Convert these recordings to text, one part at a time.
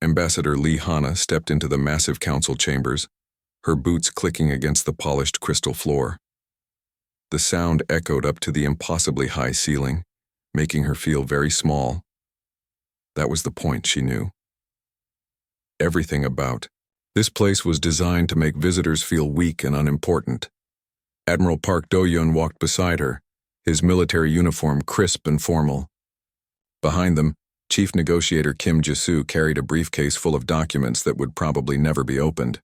Ambassador Lee Hana stepped into the massive council chambers, her boots clicking against the polished crystal floor. The sound echoed up to the impossibly high ceiling, making her feel very small. That was the point, she knew. Everything about this place was designed to make visitors feel weak and unimportant. Admiral Park Do-yeon walked beside her, his military uniform crisp and formal. Behind them, Chief Negotiator Kim Ji-soo carried a briefcase full of documents that would probably never be opened.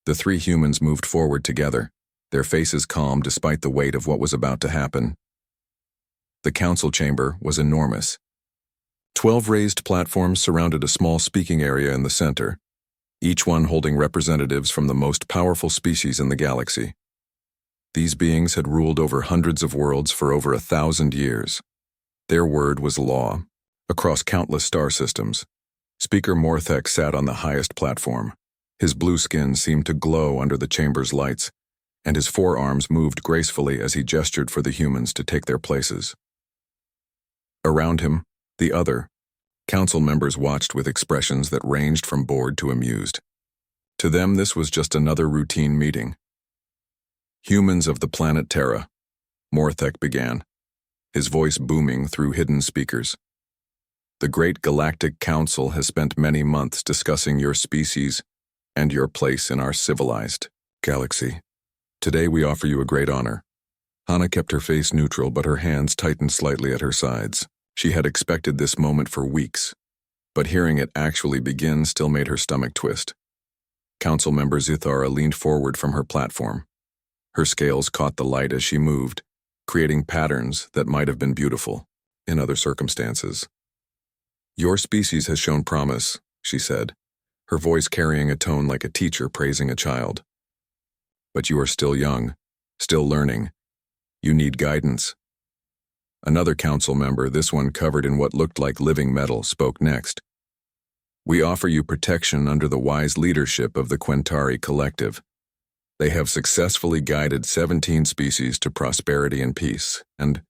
The three humans moved forward together, their faces calm despite the weight of what was about to happen. The council chamber was enormous. 12 raised platforms surrounded a small speaking area in the center, each one holding representatives from the most powerful species in the galaxy. These beings had ruled over hundreds of worlds for over 1,000 years. Their word was law, across countless star systems. Speaker Morthek sat on the highest platform. His blue skin seemed to glow under the chamber's lights, and his forearms moved gracefully as he gestured for the humans to take their places. Around him, the other council members watched with expressions that ranged from bored to amused. To them, this was just another routine meeting. Humans of the planet Terra, Morthek began, his voice booming through hidden speakers. The Great Galactic Council has spent many months discussing your species and your place in our civilized galaxy. Today we offer you a great honor. Hana kept her face neutral, but her hands tightened slightly at her sides. She had expected this moment for weeks, but hearing it actually begin still made her stomach twist. Council member Zithara leaned forward from her platform. Her scales caught the light as she moved, creating patterns that might have been beautiful in other circumstances. Your species has shown promise, she said, her voice carrying a tone like a teacher praising a child. But you are still young, still learning. You need guidance. Another council member, this one covered in what looked like living metal, spoke next. We offer you protection under the wise leadership of the Quentari Collective. They have successfully guided 17 species to prosperity and peace, and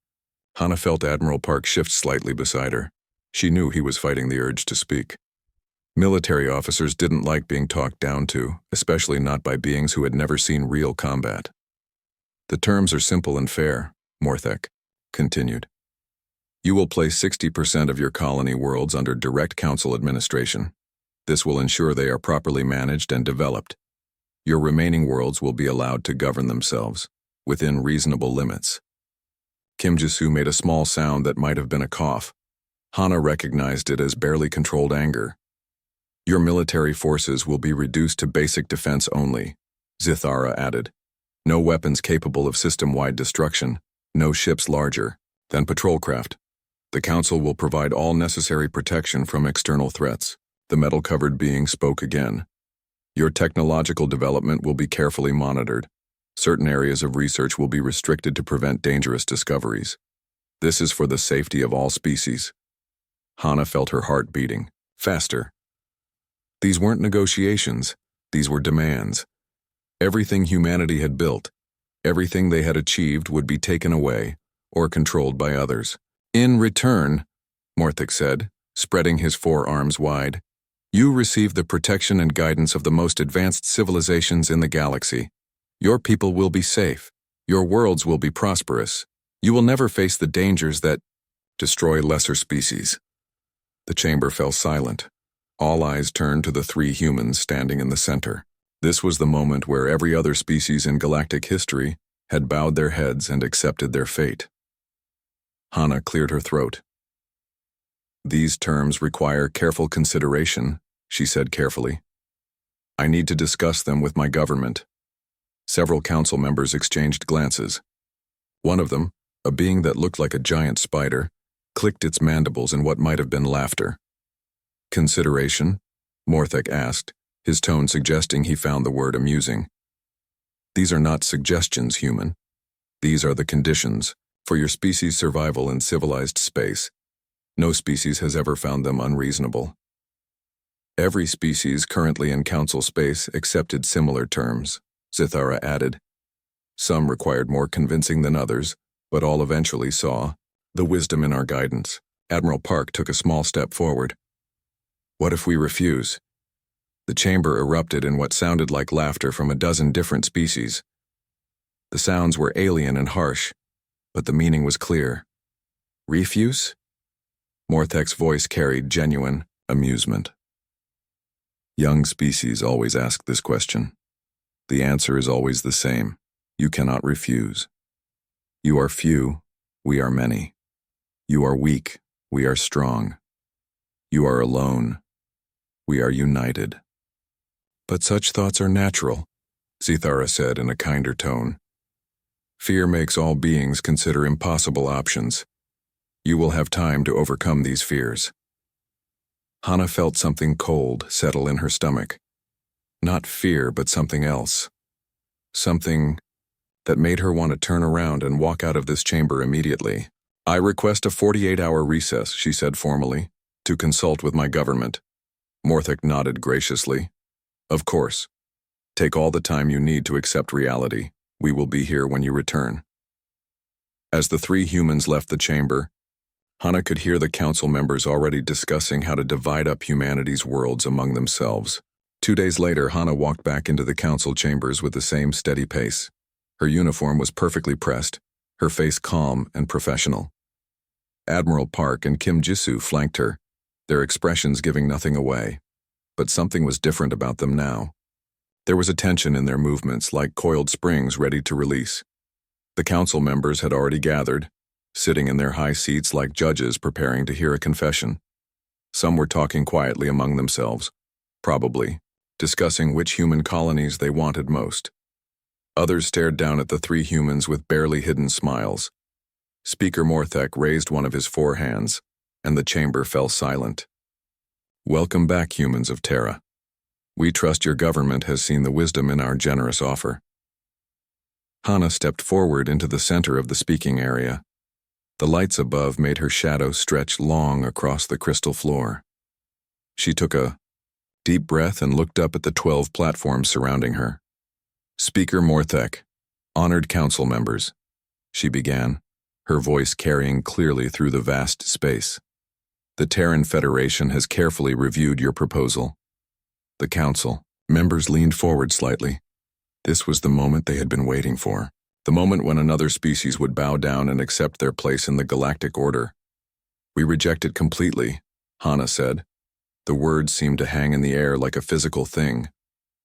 Hana felt Admiral Park shift slightly beside her. She knew he was fighting the urge to speak. Military officers didn't like being talked down to, especially not by beings who had never seen real combat. The terms are simple and fair, Morthek continued. You will place 60% of your colony worlds under direct council administration. This will ensure they are properly managed and developed. Your remaining worlds will be allowed to govern themselves, within reasonable limits. Kim Ji-soo made a small sound that might have been a cough. Hana recognized it as barely controlled anger. Your military forces will be reduced to basic defense only, Zithara added. No weapons capable of system-wide destruction, no ships larger than patrol craft. The Council will provide all necessary protection from external threats. The metal-covered being spoke again. Your technological development will be carefully monitored. Certain areas of research will be restricted to prevent dangerous discoveries. This is for the safety of all species. Hana felt her heart beating, faster. These weren't negotiations, these were demands. Everything humanity had built, everything they had achieved would be taken away or controlled by others. In return, Morthek said, spreading his forearms wide, you receive the protection and guidance of the most advanced civilizations in the galaxy. Your people will be safe. Your worlds will be prosperous. You will never face the dangers that destroy lesser species. The chamber fell silent. All eyes turned to the three humans standing in the center. This was the moment where every other species in galactic history had bowed their heads and accepted their fate. Hana cleared her throat. These terms require careful consideration, she said carefully. I need to discuss them with my government. Several council members exchanged glances. One of them, a being that looked like a giant spider, clicked its mandibles in what might have been laughter. Consideration? Morthek asked, his tone suggesting he found the word amusing. These are not suggestions, human. These are the conditions for your species' survival in civilized space. No species has ever found them unreasonable. Every species currently in council space accepted similar terms, Zithara added. Some required more convincing than others, but all eventually saw the wisdom in our guidance. Admiral Park took a small step forward. What if we refuse? The chamber erupted in what sounded like laughter from a dozen different species. The sounds were alien and harsh, but the meaning was clear. Refuse? Morthek's voice carried genuine amusement. Young species always ask this question. The answer is always the same. You cannot refuse. You are few, we are many. You are weak, we are strong. You are alone, we are united. But such thoughts are natural, Zithara said in a kinder tone. Fear makes all beings consider impossible options. You will have time to overcome these fears. Hana felt something cold settle in her stomach. Not fear, but something else. Something that made her want to turn around and walk out of this chamber immediately. I request a 48-hour recess, she said formally, to consult with my government. Morthek nodded graciously. Of course. Take all the time you need to accept reality. We will be here when you return. As the three humans left the chamber, Hana could hear the council members already discussing how to divide up humanity's worlds among themselves. 2 days later, Hana walked back into the council chambers with the same steady pace. Her uniform was perfectly pressed, her face calm and professional. Admiral Park and Kim Jisoo flanked her, their expressions giving nothing away. But something was different about them now. There was a tension in their movements, like coiled springs ready to release. The council members had already gathered, sitting in their high seats like judges preparing to hear a confession. Some were talking quietly among themselves, probably discussing which human colonies they wanted most. Others stared down at the three humans with barely hidden smiles. Speaker Morthek raised one of his four hands, and the chamber fell silent. Welcome back, humans of Terra. We trust your government has seen the wisdom in our generous offer. Hana stepped forward into the center of the speaking area. The lights above made her shadow stretch long across the crystal floor. She took a deep breath and looked up at the 12 platforms surrounding her. Speaker Morthek, honored council members, she began, her voice carrying clearly through the vast space. The Terran Federation has carefully reviewed your proposal. The council members leaned forward slightly. This was the moment they had been waiting for, the moment when another species would bow down and accept their place in the galactic order. We reject it completely, Hana said. The words seemed to hang in the air like a physical thing.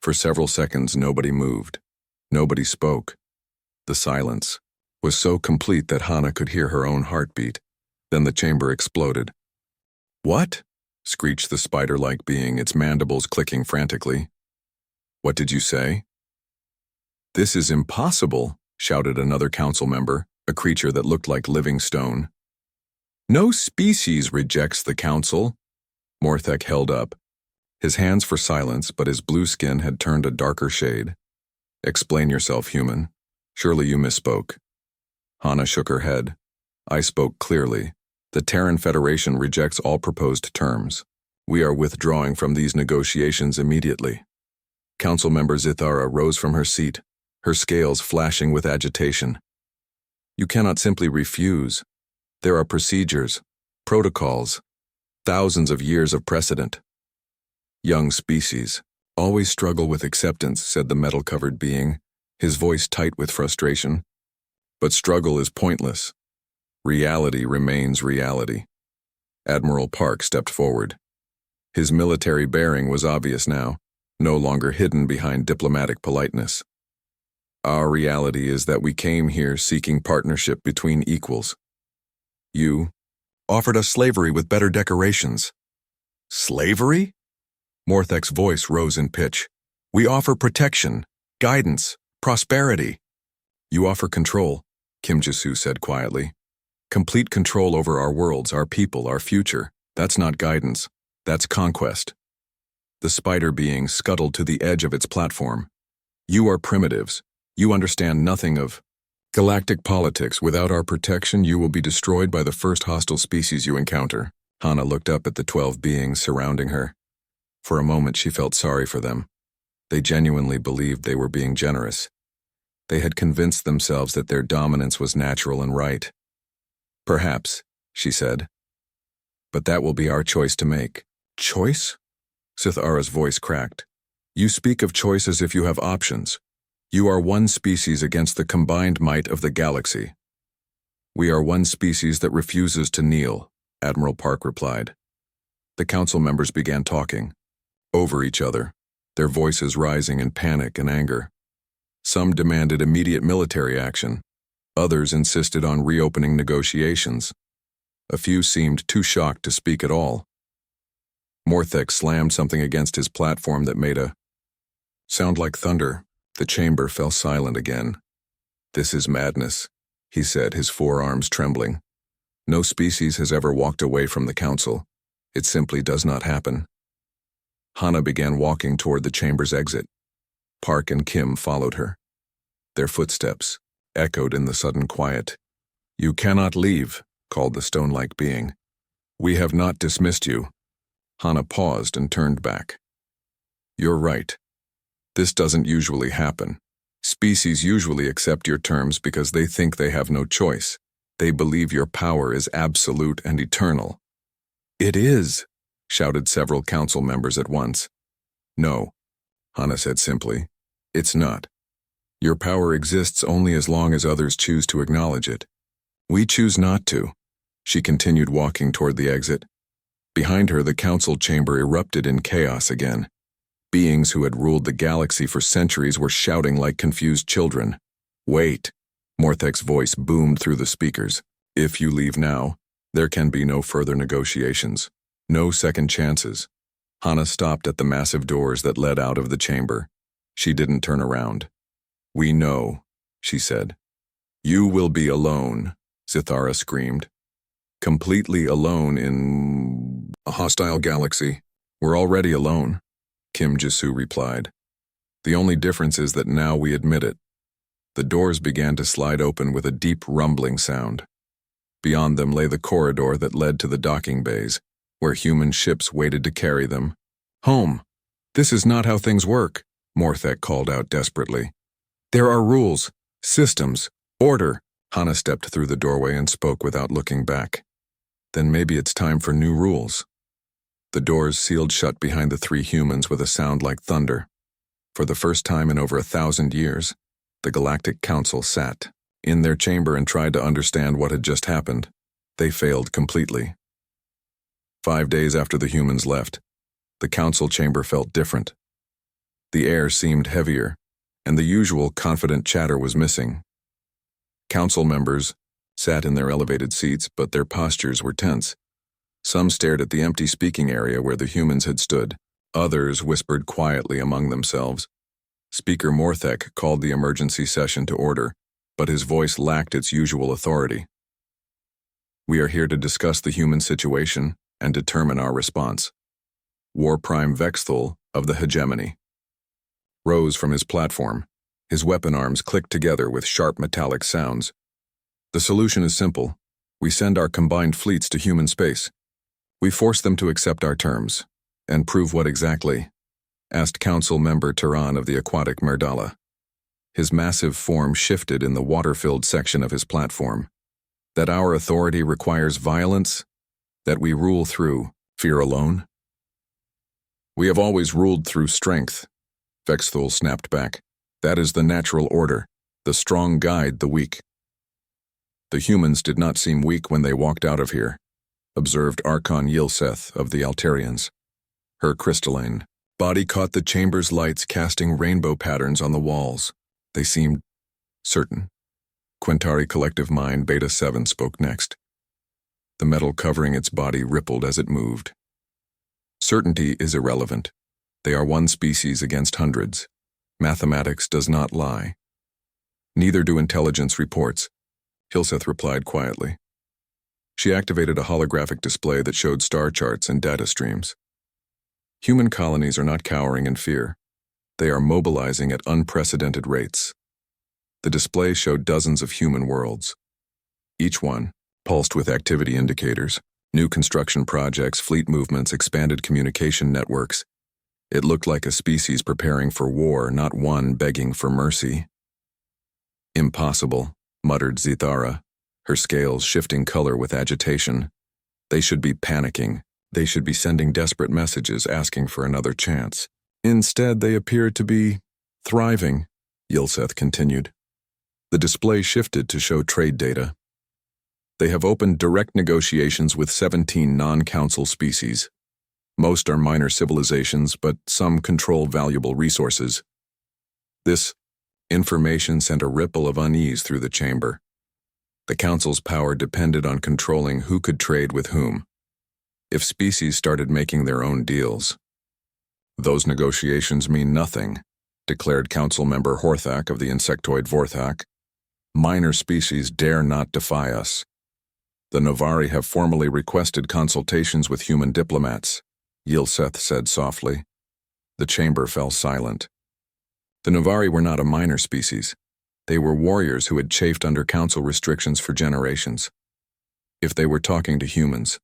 For several seconds, nobody moved. Nobody spoke. The silence was so complete that Hana could hear her own heartbeat. Then the chamber exploded. What? Screeched the spider-like being, its mandibles clicking frantically. What did you say? This is impossible, shouted another council member, a creature that looked like living stone. No species rejects the council. Morthek held up, his hands for silence, but his blue skin had turned a darker shade. Explain yourself, human. Surely you misspoke. Hana shook her head. I spoke clearly. The Terran Federation rejects all proposed terms. We are withdrawing from these negotiations immediately. Council member Zithara rose from her seat, her scales flashing with agitation. You cannot simply refuse. There are procedures, protocols, thousands of years of precedent. Young species always struggle with acceptance, said the metal-covered being, his voice tight with frustration. But struggle is pointless. Reality remains reality. Admiral Park stepped forward. His military bearing was obvious now, no longer hidden behind diplomatic politeness. Our reality is that we came here seeking partnership between equals. You offered us slavery with better decorations. Slavery? Morthek's voice rose in pitch. We offer protection, guidance, prosperity. You offer control, Kim Jisoo said quietly. Complete control over our worlds, our people, our future. That's not guidance. That's conquest. The spider being scuttled to the edge of its platform. You are primitives. You understand nothing of galactic politics. Without our protection, you will be destroyed by the first hostile species you encounter. Hana looked up at the 12 beings surrounding her. For a moment, she felt sorry for them. They genuinely believed they were being generous. They had convinced themselves that their dominance was natural and right. Perhaps, she said. But that will be our choice to make. Choice? Sithara's voice cracked. You speak of choice as if you have options. You are one species against the combined might of the galaxy. We are one species that refuses to kneel, Admiral Park replied. The council members began talking, over each other, their voices rising in panic and anger. Some demanded immediate military action. Others insisted on reopening negotiations. A few seemed too shocked to speak at all. Morthek slammed something against his platform that made a sound like thunder. The chamber fell silent again. This is madness, he said, his forearms trembling. No species has ever walked away from the council. It simply does not happen. Hana began walking toward the chamber's exit. Park and Kim followed her. Their footsteps echoed in the sudden quiet. You cannot leave, called the stone-like being. We have not dismissed you. Hana paused and turned back. You're right. This doesn't usually happen. Species usually accept your terms because they think they have no choice. They believe your power is absolute and eternal. It is, shouted several council members at once. No, Hana said simply. It's not. Your power exists only as long as others choose to acknowledge it. We choose not to. She continued walking toward the exit. Behind her, the council chamber erupted in chaos again. Beings who had ruled the galaxy for centuries were shouting like confused children. Wait, Morthek's voice boomed through the speakers. If you leave now, there can be no further negotiations. No second chances. Hana stopped at the massive doors that led out of the chamber. She didn't turn around. We know, she said. You will be alone, Sithara screamed. Completely alone in a hostile galaxy. We're already alone, Kim Jisoo replied. The only difference is that now we admit it. The doors began to slide open with a deep rumbling sound. Beyond them lay the corridor that led to the docking bays, where human ships waited to carry them. Home! This is not how things work, Morthek called out desperately. There are rules, systems, order. Hana stepped through the doorway and spoke without looking back. Then maybe it's time for new rules. The doors sealed shut behind the three humans with a sound like thunder. For the first time in over 1,000 years, the Galactic Council sat in their chamber and tried to understand what had just happened. They failed completely. 5 days after the humans left, the council chamber felt different. The air seemed heavier, and the usual confident chatter was missing. Council members sat in their elevated seats, but their postures were tense. Some stared at the empty speaking area where the humans had stood. Others whispered quietly among themselves. Speaker Morthek called the emergency session to order, but his voice lacked its usual authority. We are here to discuss the human situation and determine our response. War Prime Vexthul of the Hegemony rose from his platform. His weapon arms clicked together with sharp metallic sounds. The solution is simple. We send our combined fleets to human space. We force them to accept our terms. And prove what exactly? Asked Council Member Turan of the Aquatic Merdala. His massive form shifted in the water-filled section of his platform. That our authority requires violence? That we rule through fear alone? We have always ruled through strength, Vexthul snapped back. That is the natural order. The strong guide the weak. The humans did not seem weak when they walked out of here, observed Archon Yilseth of the Altarians. Her crystalline body caught the chamber's lights, casting rainbow patterns on the walls. They seemed certain. Quintari Collective Mind Beta 7 spoke next. The metal covering its body rippled as it moved. Certainty is irrelevant. They are one species against hundreds. Mathematics does not lie. Neither do intelligence reports, Hilseth replied quietly. She activated a holographic display that showed star charts and data streams. Human colonies are not cowering in fear. They are mobilizing at unprecedented rates. The display showed dozens of human worlds. Each one pulsed with activity indicators, new construction projects, fleet movements, expanded communication networks. It looked like a species preparing for war, not one begging for mercy. Impossible, muttered Zithara, her scales shifting color with agitation. They should be panicking. They should be sending desperate messages asking for another chance. Instead, they appear to be thriving, Yilseth continued. The display shifted to show trade data. They have opened direct negotiations with 17 non-council species. Most are minor civilizations, but some control valuable resources. This information sent a ripple of unease through the chamber. The council's power depended on controlling who could trade with whom. If species started making their own deals, those negotiations mean nothing, declared Council Member Horthak of the insectoid Vorthak. Minor species dare not defy us. The Novari have formally requested consultations with human diplomats, Yilseth said softly. The chamber fell silent. The Novari were not a minor species. They were warriors who had chafed under council restrictions for generations. If they were talking to humans,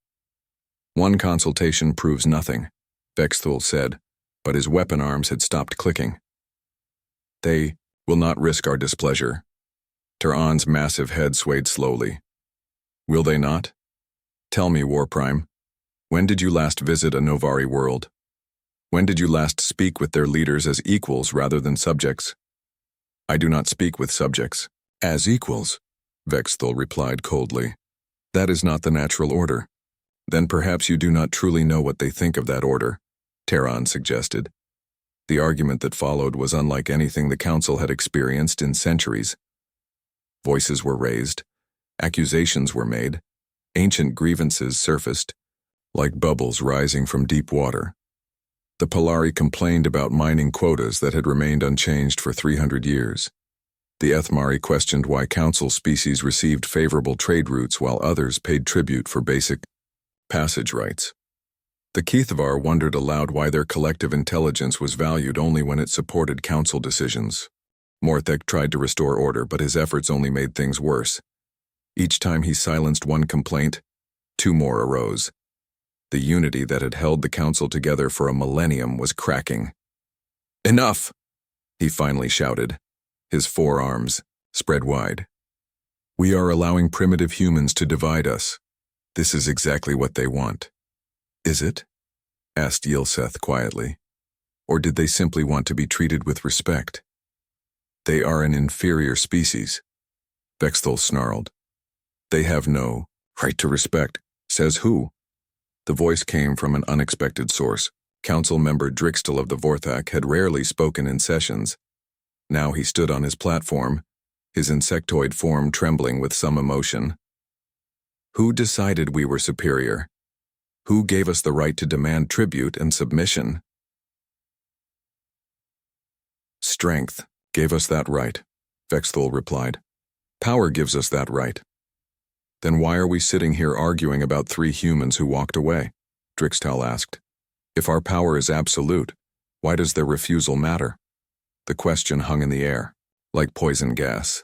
one consultation proves nothing, Vexthul said, but his weapon arms had stopped clicking. They will not risk our displeasure. Ter'an's massive head swayed slowly. Will they not? Tell me, Warprime, when did you last visit a Novari world? When did you last speak with their leaders as equals rather than subjects? I do not speak with subjects. As equals, Vexthul replied coldly. That is not the natural order. Then perhaps you do not truly know what they think of that order, Ter'an suggested. The argument that followed was unlike anything the council had experienced in centuries. Voices were raised, accusations were made, ancient grievances surfaced, like bubbles rising from deep water. The Polari complained about mining quotas that had remained unchanged for 300 years. The Ethmari questioned why council species received favorable trade routes while others paid tribute for basic passage rights. The Keithvar wondered aloud why their collective intelligence was valued only when it supported council decisions. Morthek tried to restore order, but his efforts only made things worse. Each time he silenced one complaint, two more arose. The unity that had held the council together for a millennium was cracking. Enough! He finally shouted, his forearms spread wide. We are allowing primitive humans to divide us. This is exactly what they want. Is it? Asked Yilseth quietly. Or did they simply want to be treated with respect? They are an inferior species, Vexthul snarled. They have no right to respect. Says who? The voice came from an unexpected source. Council member Drixtel of the Vorthak had rarely spoken in sessions. Now he stood on his platform, his insectoid form trembling with some emotion. Who decided we were superior? Who gave us the right to demand tribute and submission? Strength gave us that right, Vexthul replied. Power gives us that right. Then why are we sitting here arguing about 3 humans who walked away? Drixtel asked. If our power is absolute, why does their refusal matter? The question hung in the air, like poison gas.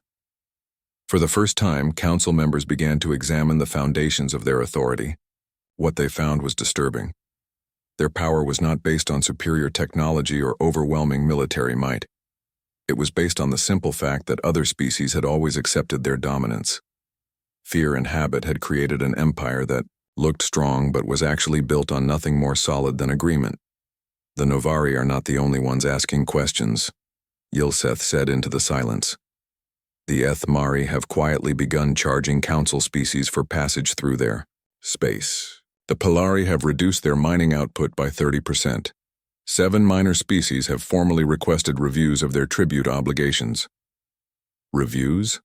For the first time, council members began to examine the foundations of their authority. What they found was disturbing. Their power was not based on superior technology or overwhelming military might. It was based on the simple fact that other species had always accepted their dominance. Fear and habit had created an empire that looked strong but was actually built on nothing more solid than agreement. The Novari are not the only ones asking questions, Yilseth said into the silence. The Ethmari have quietly begun charging council species for passage through their space. The Polari have reduced their mining output by 30%. 7 minor species have formally requested reviews of their tribute obligations. Reviews?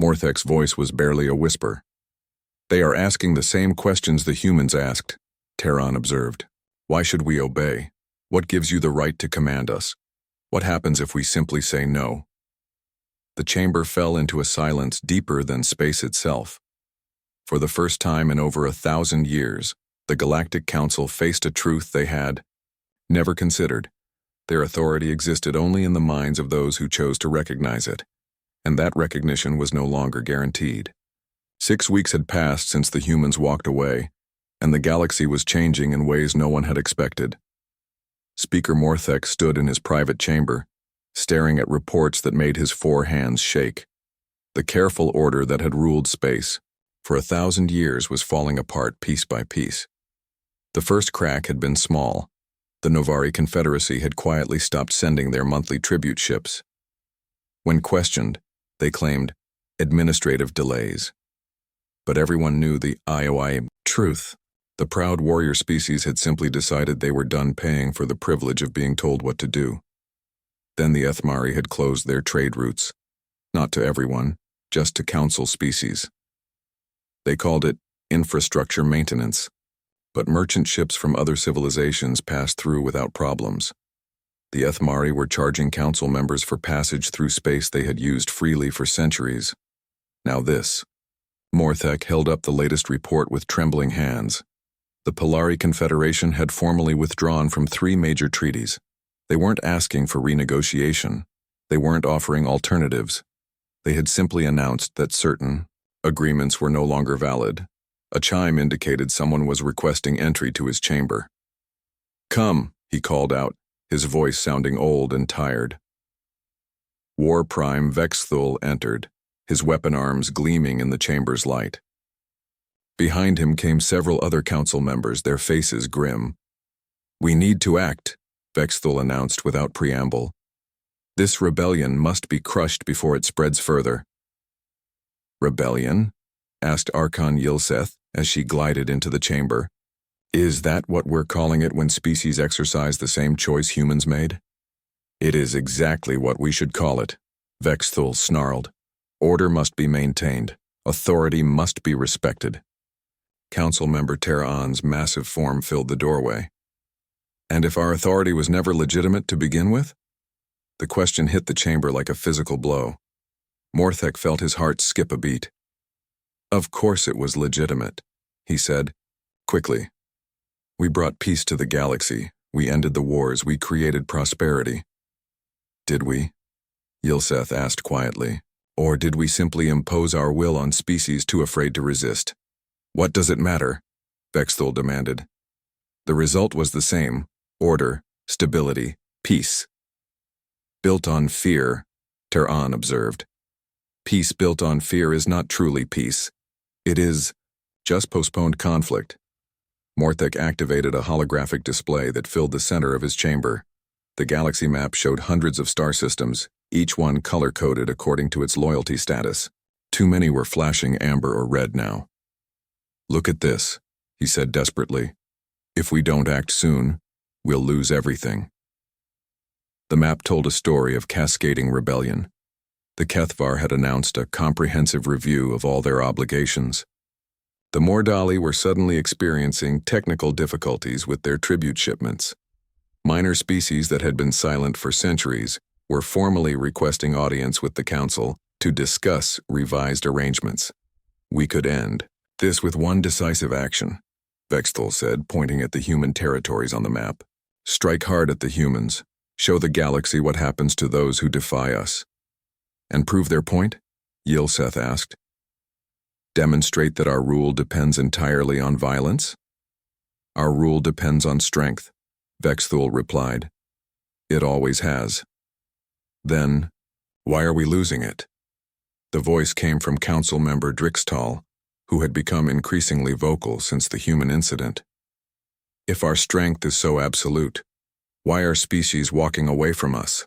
Morthek's voice was barely a whisper. They are asking the same questions the humans asked, Ter'an observed. Why should we obey? What gives you the right to command us? What happens if we simply say no? The chamber fell into a silence deeper than space itself. For the first time in over 1,000 years, the Galactic Council faced a truth they had never considered. Their authority existed only in the minds of those who chose to recognize it, and that recognition was no longer guaranteed. 6 weeks had passed since the humans walked away, and the galaxy was changing in ways no one had expected. Speaker Morthek stood in his private chamber, staring at reports that made his 4 hands shake. The careful order that had ruled space for 1,000 years was falling apart piece by piece. The first crack had been small. The Novari Confederacy had quietly stopped sending their monthly tribute ships. When questioned, they claimed administrative delays. But everyone knew the IOI truth. The proud warrior species had simply decided they were done paying for the privilege of being told what to do. Then the Ethmari had closed their trade routes. Not to everyone, just to council species. They called it infrastructure maintenance, but merchant ships from other civilizations passed through without problems. The Ethmari were charging council members for passage through space they had used freely for centuries. Now this. Morthek held up the latest report with trembling hands. The Polari Confederation had formally withdrawn from 3 major treaties. They weren't asking for renegotiation. They weren't offering alternatives. They had simply announced that certain agreements were no longer valid. A chime indicated someone was requesting entry to his chamber. "Come," he called out, his voice sounding old and tired. War Prime Vexthul entered, his weapon arms gleaming in the chamber's light. Behind him came several other council members, their faces grim. "We need to act," Vexthul announced without preamble. "This rebellion must be crushed before it spreads further." "Rebellion?" asked Archon Yilseth as she glided into the chamber. "Is that what we're calling it when species exercise the same choice humans made?" "It is exactly what we should call it," Vexthul snarled. "Order must be maintained. Authority must be respected." Council member Terraon's massive form filled the doorway. "And if our authority was never legitimate to begin with?" The question hit the chamber like a physical blow. Morthek felt his heart skip a beat. "Of course it was legitimate," he said, quickly. "We brought peace to the galaxy. We ended the wars. We created prosperity." "Did we?" Yilseth asked quietly. "Or did we simply impose our will on species too afraid to resist?" "What does it matter?" Vexthul demanded. "The result was the same: order, stability, peace." "Built on fear," Terran observed. "Peace built on fear is not truly peace. It is just postponed conflict." Morthek activated a holographic display that filled the center of his chamber. The galaxy map showed hundreds of star systems, each one color-coded according to its loyalty status. Too many were flashing amber or red now. "Look at this," he said desperately. "If we don't act soon, we'll lose everything." The map told a story of cascading rebellion. The Kethvar had announced a comprehensive review of all their obligations. The Mordali were suddenly experiencing technical difficulties with their tribute shipments. Minor species that had been silent for centuries were formally requesting audience with the Council to discuss revised arrangements. "We could end this with one decisive action," Vexthul said, pointing at the human territories on the map. "Strike hard at the humans. Show the galaxy what happens to those who defy us." "And prove their point?" Yilseth asked. "Demonstrate that our rule depends entirely on violence?" "Our rule depends on strength," Vexthul replied. "It always has." "Then, why are we losing it?" The voice came from Council member Drixtal, who had become increasingly vocal since the human incident. "If our strength is so absolute, why are species walking away from us?"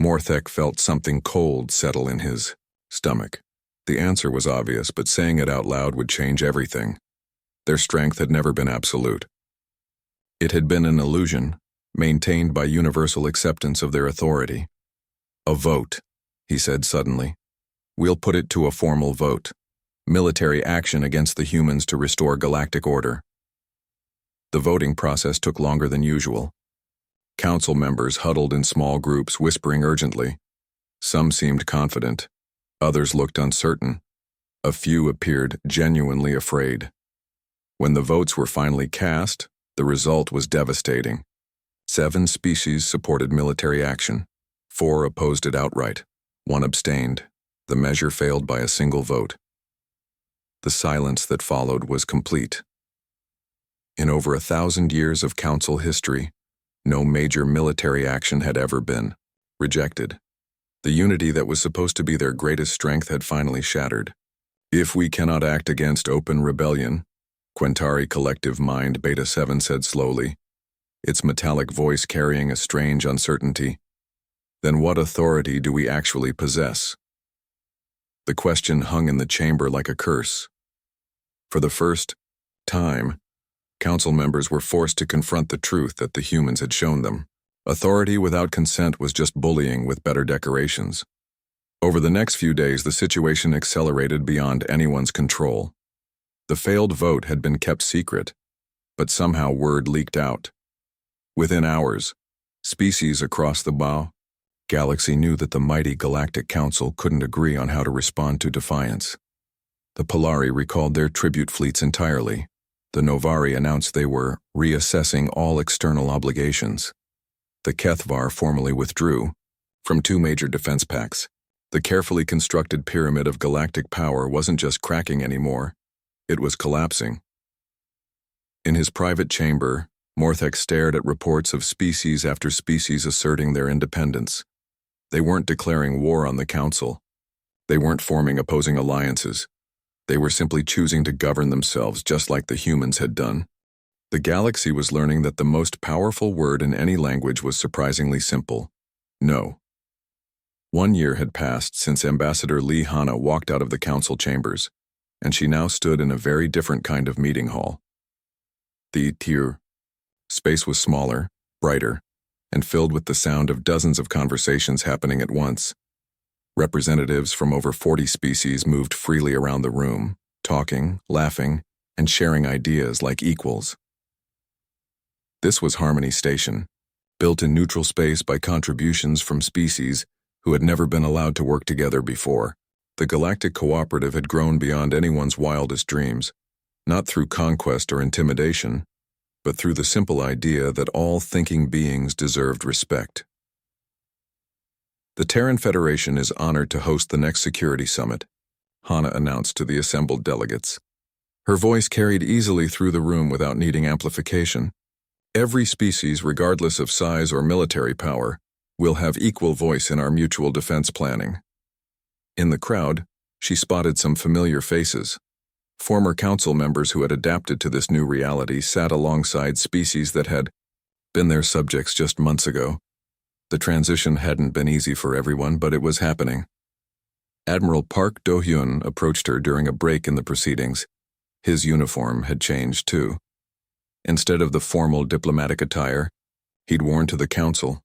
Morthek felt something cold settle in his stomach. The answer was obvious, but saying it out loud would change everything. Their strength had never been absolute. It had been an illusion, maintained by universal acceptance of their authority. "A vote," he said suddenly. "We'll put it to a formal vote. Military action against the humans to restore galactic order." The voting process took longer than usual. Council members huddled in small groups, whispering urgently. Some seemed confident. Others looked uncertain. A few appeared genuinely afraid. When the votes were finally cast, the result was devastating. 7 species supported military action. 4 opposed it outright. 1 abstained. The measure failed by a single vote. The silence that followed was complete. In over 1,000 years of Council history, no major military action had ever been rejected. The unity that was supposed to be their greatest strength had finally shattered. "If we cannot act against open rebellion, Quentari Collective Mind Beta 7 said slowly, its metallic voice carrying a strange uncertainty. Then what authority do we actually possess? The question hung in the chamber like a curse. For the first time, council members were forced to confront the truth that the humans had shown them. Authority without consent was just bullying with better decorations. Over the next few days, the situation accelerated beyond anyone's control. The failed vote had been kept secret, but somehow word leaked out. Within hours, species across the galaxy knew that the mighty Galactic Council couldn't agree on how to respond to defiance. The Polari recalled their tribute fleets entirely. The Novari announced they were reassessing all external obligations. The Kethvar formally withdrew from 2 major defense pacts. The carefully constructed pyramid of galactic power wasn't just cracking anymore, it was collapsing. In his private chamber, Morthek stared at reports of species after species asserting their independence. They weren't declaring war on the Council. They weren't forming opposing alliances. They were simply choosing to govern themselves just like the humans had done. The galaxy was learning that the most powerful word in any language was surprisingly simple: no. 1 year had passed since Ambassador Lee Hanna walked out of the council chambers, and she now stood in a very different kind of meeting hall. The Tier space was smaller, brighter, and filled with the sound of dozens of conversations happening at once. Representatives from over 40 species moved freely around the room, talking, laughing, and sharing ideas like equals. This was Harmony Station, built in neutral space by contributions from species who had never been allowed to work together before. The Galactic Cooperative had grown beyond anyone's wildest dreams, not through conquest or intimidation, but through the simple idea that all thinking beings deserved respect. The Terran Federation is honored to host the next security summit, Hanna announced to the assembled delegates. Her voice carried easily through the room without needing amplification. Every species, regardless of size or military power, will have equal voice in our mutual defense planning. In the crowd, she spotted some familiar faces. Former council members who had adapted to this new reality sat alongside species that had been their subjects just months ago. The transition hadn't been easy for everyone, but it was happening. Admiral Park Do-hyun approached her during a break in the proceedings. His uniform had changed too. Instead of the formal diplomatic attire he'd worn to the council,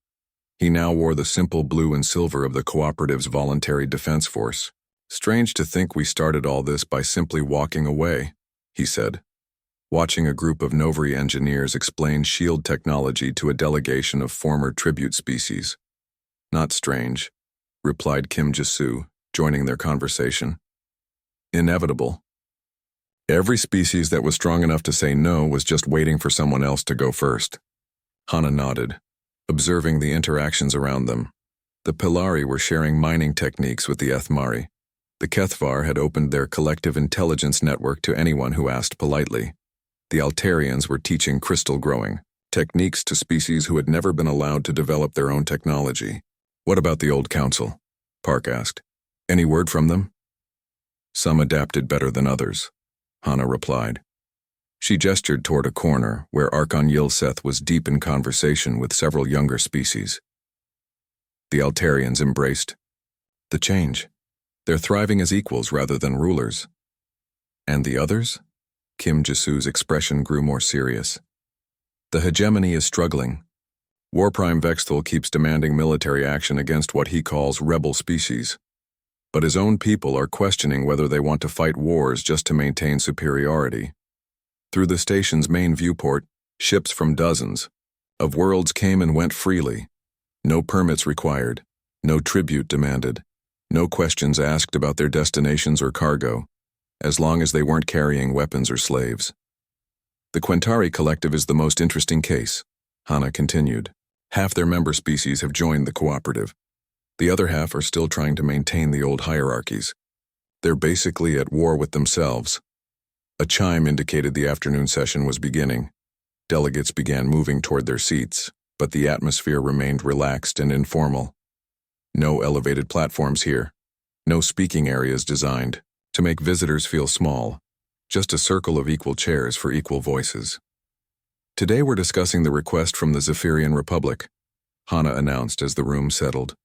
he now wore the simple blue and silver of the Cooperative's voluntary defense force. "Strange to think we started all this by simply walking away," he said, watching a group of Novari engineers explain shield technology to a delegation of former tribute species. "Not strange," replied Kim Jisoo, joining their conversation. "Inevitable. Every species that was strong enough to say no was just waiting for someone else to go first." Hanna nodded, observing the interactions around them. The Pilari were sharing mining techniques with the Ethmari. The Kethvar had opened their collective intelligence network to anyone who asked politely. The Altarians were teaching crystal growing, techniques to species who had never been allowed to develop their own technology. "What about the old council?" Park asked. "Any word from them?" "Some adapted better than others," Hanna replied. She gestured toward a corner where Archon Yilseth was deep in conversation with several younger species. The Altarians embraced the change. They're thriving as equals rather than rulers. "And the others?" Kim Jisoo's expression grew more serious. "The hegemony is struggling. War Prime Vexthal keeps demanding military action against what he calls rebel species. But his own people are questioning whether they want to fight wars just to maintain superiority." Through the station's main viewport, ships from dozens of worlds came and went freely. No permits required, no tribute demanded, no questions asked about their destinations or cargo, as long as they weren't carrying weapons or slaves. "The Quentari Collective is the most interesting case," Hanna continued. "Half their member species have joined the cooperative. The other half are still trying to maintain the old hierarchies. They're basically at war with themselves." A chime indicated the afternoon session was beginning. Delegates began moving toward their seats, but the atmosphere remained relaxed and informal. No elevated platforms here. No speaking areas designed to make visitors feel small. just a circle of equal chairs for equal voices. Today we're discussing the request from the Zephyrian Republic, Hana announced as the room settled.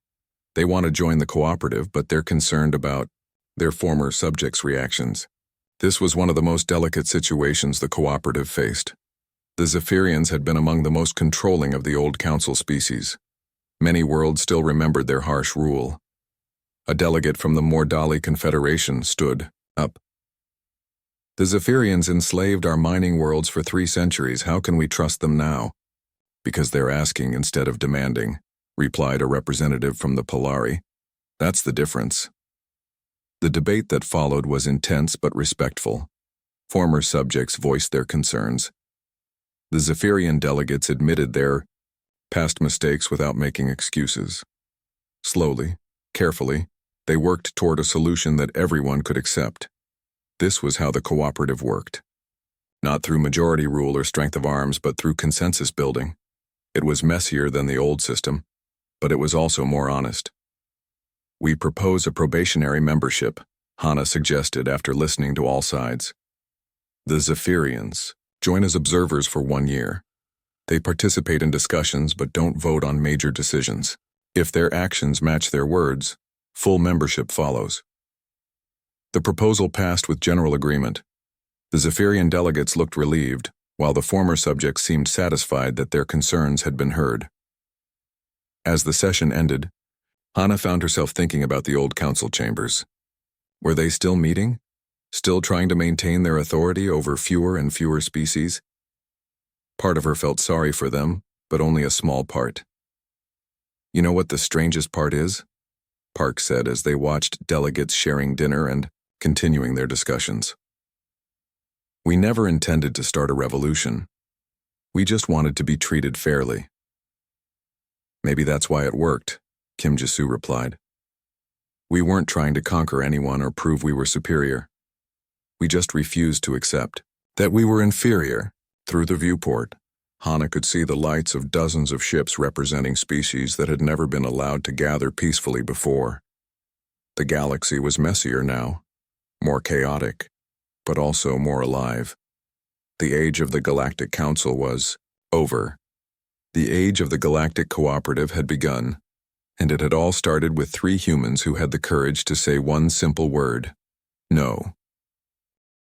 They want to join the cooperative, but they're concerned about their former subjects' reactions. This was one of the most delicate situations the cooperative faced. The Zephyrians had been among the most controlling of the old council species. Many worlds still remembered their harsh rule. A delegate from the Mordali Confederation stood up. The Zephyrians enslaved our mining worlds for 3 centuries. How can we trust them now? Because they're asking instead of demanding, replied a representative from the Polari. That's the difference. The debate that followed was intense but respectful. Former subjects voiced their concerns. The Zephyrian delegates admitted their past mistakes without making excuses. Slowly, carefully, they worked toward a solution that everyone could accept. This was how the cooperative worked. Not through majority rule or strength of arms, but through consensus building. It was messier than the old system, but it was also more honest. We propose a probationary membership, Hana suggested after listening to all sides. The Zephyrians join as observers for 1 year. They participate in discussions but don't vote on major decisions. If their actions match their words, full membership follows. The proposal passed with general agreement. The Zephyrian delegates looked relieved, while the former subjects seemed satisfied that their concerns had been heard. As the session ended, Hana found herself thinking about the old council chambers. Were they still meeting? Still trying to maintain their authority over fewer and fewer species? Part of her felt sorry for them, but only a small part. You know what the strangest part is? Park said as they watched delegates sharing dinner and continuing their discussions. We never intended to start a revolution. We just wanted to be treated fairly. Maybe that's why it worked, Kim Jisoo replied. We weren't trying to conquer anyone or prove we were superior. We just refused to accept that we were inferior. Through the viewport, Hana could see the lights of dozens of ships representing species that had never been allowed to gather peacefully before. The galaxy was messier now, more chaotic, but also more alive. The age of the Galactic Council was over. The age of the Galactic Cooperative had begun, and it had all started with 3 humans who had the courage to say one simple word: no.